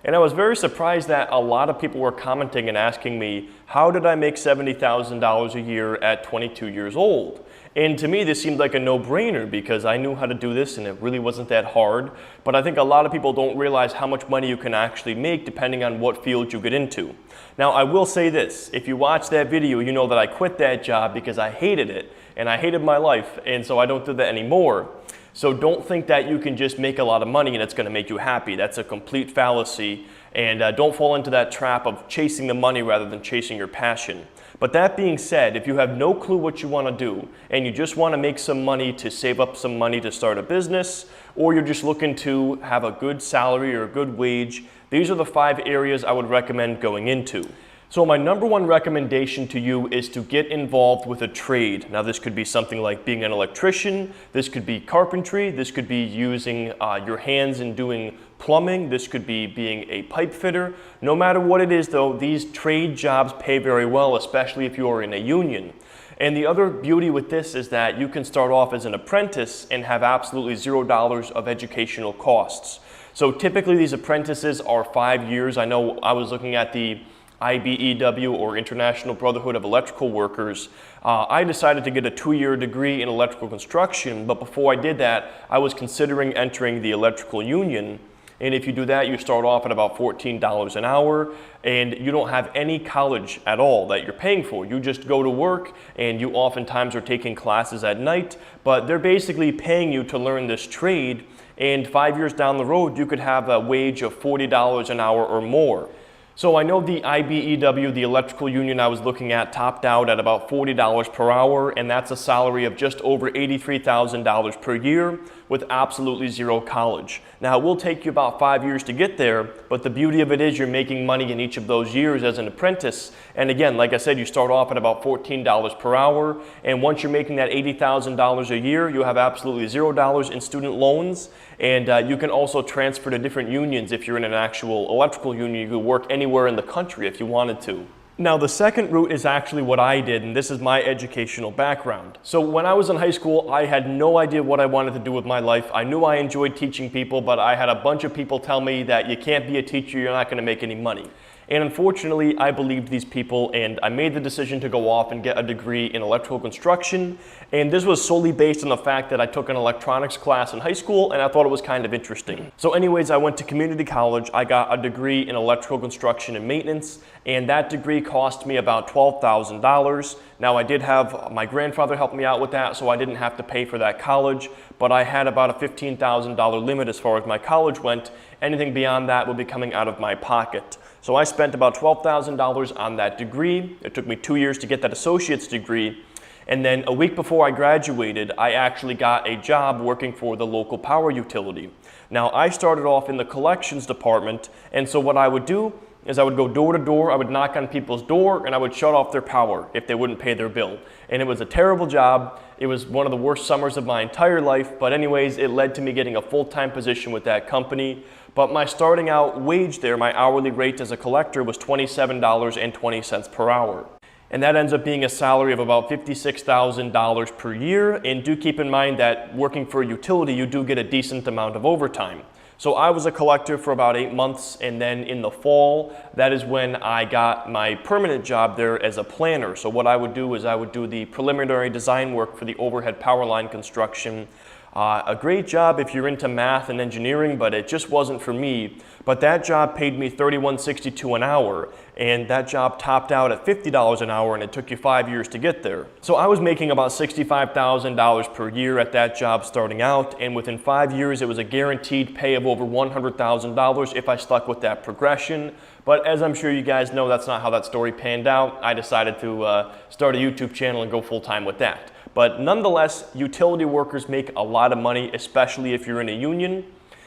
And I was very surprised that a lot of people were commenting and asking me, how did I make $70,000 a year at 22 years old? And to me, this seemed like a no-brainer because I knew how to do this and it really wasn't that hard. But I think a lot of people don't realize how much money you can actually make depending on what field you get into. Now, I will say this, if you watch that video, you know that I quit that job because I hated it and I hated my life, and so I don't do that anymore. So don't think that you can just make a lot of money and it's going to make you happy. That's a complete fallacy, and don't fall into that trap of chasing the money rather than chasing your passion. But that being said, if you have no clue what you want to do and you just want to make some money to save up some money to start a business, or you're just looking to have a good salary or a good wage, these are the 5 areas I would recommend going into. So my number 1 recommendation to you is to get involved with a trade. Now this could be something like being an electrician, this could be carpentry, this could be using your hands and doing plumbing, this could be being a pipe fitter. No matter what it is though, these trade jobs pay very well, especially if you are in a union. And the other beauty with this is that you can start off as an apprentice and have absolutely $0 of educational costs. So typically these apprentices are 5 years. I know I was looking at the IBEW, or International Brotherhood of Electrical Workers. I decided to get a 2-year degree in electrical construction, but before I did that, I was considering entering the electrical union. And if you do that, you start off at about $14 an hour, and you don't have any college at all that you're paying for. You just go to work, and you oftentimes are taking classes at night, but they're basically paying you to learn this trade, and 5 years down the road, you could have a wage of $40 an hour or more. So I know the IBEW, the electrical union I was looking at, topped out at about $40 per hour, and that's a salary of just over $83,000 per year with absolutely 0 college. Now it will take you about 5 years to get there, but the beauty of it is you're making money in each of those years as an apprentice. And again, like I said, you start off at about $14 per hour, and once you're making that $80,000 a year, you have absolutely $0 in student loans, and you can also transfer to different unions. If you're in an actual electrical union, you could work anywhere in the country if you wanted to. Now the second route is actually what I did, and this is my educational background. So when I was in high school, I had no idea what I wanted to do with my life. I knew I enjoyed teaching people, but I had a bunch of people tell me that you can't be a teacher, you're not going to make any money. And unfortunately, I believed these people, and I made the decision to go off and get a degree in electrical construction. And this was solely based on the fact that I took an electronics class in high school, and I thought it was kind of interesting. So anyways, I went to community college. I got a degree in electrical construction and maintenance, and that degree cost me about $12,000. Now I did have my grandfather help me out with that, so I didn't have to pay for that college, but I had about a $15,000 limit as far as my college went. Anything beyond that would be coming out of my pocket. So I spent about $12,000 on that degree. It took me 2 years to get that associate's degree. And then a week before I graduated, I actually got a job working for the local power utility. Now I started off in the collections department, and so what I would do is I would go door to door, I would knock on people's door, and I would shut off their power if they wouldn't pay their bill. And it was a terrible job. It was one of the worst summers of my entire life, but anyways, it led to me getting a full-time position with that company. But my starting out wage there, my hourly rate as a collector, was $27.20 per hour. And that ends up being a salary of about $56,000 per year. And do keep in mind that working for a utility, you do get a decent amount of overtime. So I was a collector for about 8 months, and then in the fall, that is when I got my permanent job there as a planner. So what I would do is I would do the preliminary design work for the overhead power line construction. A great job if you're into math and engineering, but it just wasn't for me. But that job paid me $31.62 an hour, and that job topped out at $50 an hour, and it took you 5 years to get there. So I was making about $65,000 per year at that job starting out, and within 5 years it was a guaranteed pay of over $100,000 if I stuck with that progression. But as I'm sure you guys know, that's not how that story panned out. I decided to start a YouTube channel and go full-time with that. But nonetheless, utility workers make a lot of money, especially if you're in a union.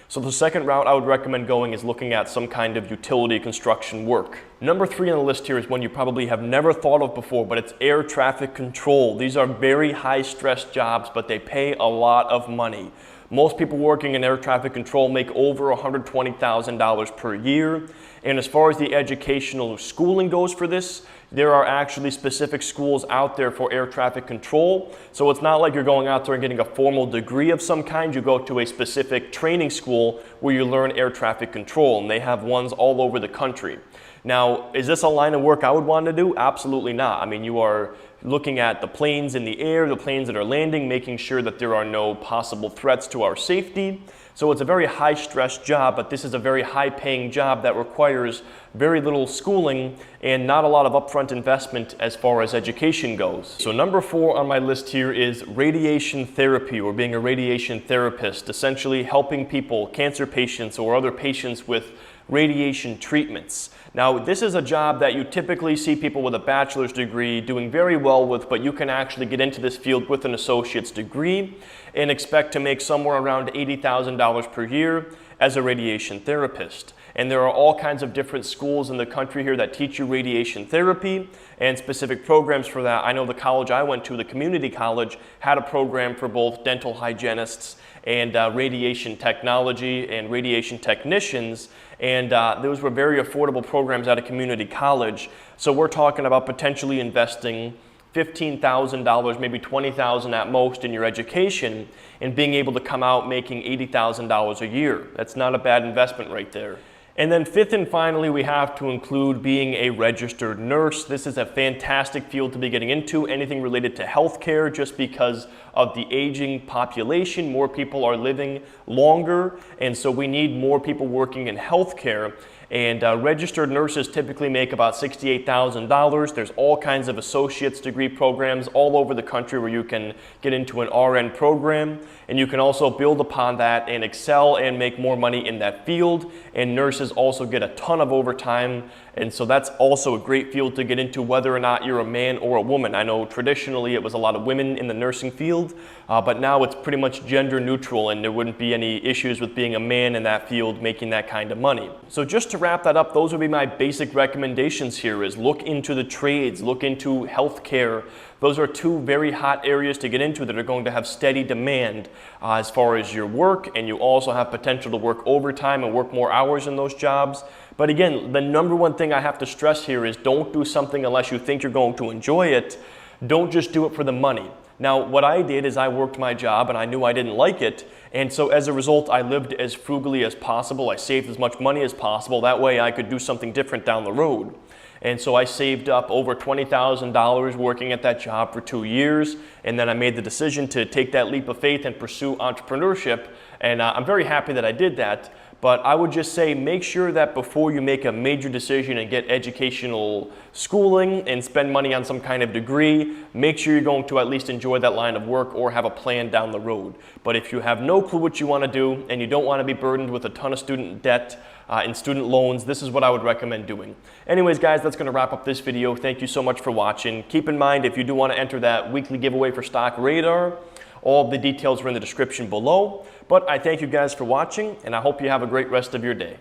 So the second route I would recommend going is looking at some kind of utility construction work. Number 3 on the list here is one you probably have never thought of before, but it's air traffic control. These are very high stress jobs, but they pay a lot of money. Most people working in air traffic control make over $120,000 per year. And as far as the educational schooling goes for this, there are actually specific schools out there for air traffic control. So it's not like you're going out there and getting a formal degree of some kind. You go to a specific training school where you learn air traffic control, and they have ones all over the country. Now, is this a line of work I would want to do? Absolutely not. I mean, you are looking at the planes in the air, the planes that are landing, making sure that there are no possible threats to our safety. So it's a very high-stress job, but this is a very high-paying job that requires very little schooling and not a lot of upfront investment as far as education goes. So number 4 on my list here is radiation therapy, or being a radiation therapist, essentially helping people, cancer patients or other patients with radiation treatments. Now, this is a job that you typically see people with a bachelor's degree doing very well with, but you can actually get into this field with an associate's degree and expect to make somewhere around $80,000 per year as a radiation therapist. And there are all kinds of different schools in the country here that teach you radiation therapy and specific programs for that. I know the college I went to, the community college, had a program for both dental hygienists and radiation technology and radiation technicians, and those were very affordable programs at a community college. So we're talking about potentially investing $15,000, maybe $20,000 at most in your education, and being able to come out making $80,000 a year. That's not a bad investment right there. And then 5th and finally, we have to include being a registered nurse. This is a fantastic field to be getting into, anything related to healthcare, just because of the aging population. More people are living longer, and so we need more people working in healthcare. And registered nurses typically make about $68,000. There's all kinds of associate's degree programs all over the country where you can get into an RN program, and you can also build upon that and excel and make more money in that field. And nurses also get a ton of overtime, and so that's also a great field to get into, whether or not you're a man or a woman. I know traditionally it was a lot of women in the nursing field, but now it's pretty much gender neutral, and there wouldn't be any issues with being a man in that field making that kind of money. So just to wrap that up, those would be my basic recommendations here: is look into the trades, look into healthcare. Those are 2 very hot areas to get into that are going to have steady demand as far as your work, and you also have potential to work overtime and work more hours in those jobs. But again, the number one thing I have to stress here is don't do something unless you think you're going to enjoy it. Don't just do it for the money. Now, what I did is I worked my job and I knew I didn't like it, and so as a result, I lived as frugally as possible. I saved as much money as possible. That way I could do something different down the road. And so I saved up over $20,000 working at that job for 2 years, and then I made the decision to take that leap of faith and pursue entrepreneurship, and I'm very happy that I did that. But I would just say, make sure that before you make a major decision and get educational schooling and spend money on some kind of degree, make sure you're going to at least enjoy that line of work or have a plan down the road. But if you have no clue what you want to do and you don't want to be burdened with a ton of student debt and student loans, this is what I would recommend doing. Anyways, guys, that's going to wrap up this video. Thank you so much for watching. Keep in mind, if you do want to enter that weekly giveaway for Stock Radar, all of the details are in the description below. But I thank you guys for watching, and I hope you have a great rest of your day.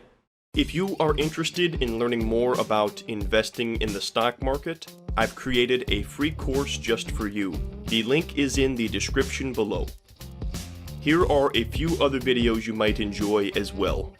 If you are interested in learning more about investing in the stock market, I've created a free course just for you. The link is in the description below. Here are a few other videos you might enjoy as well.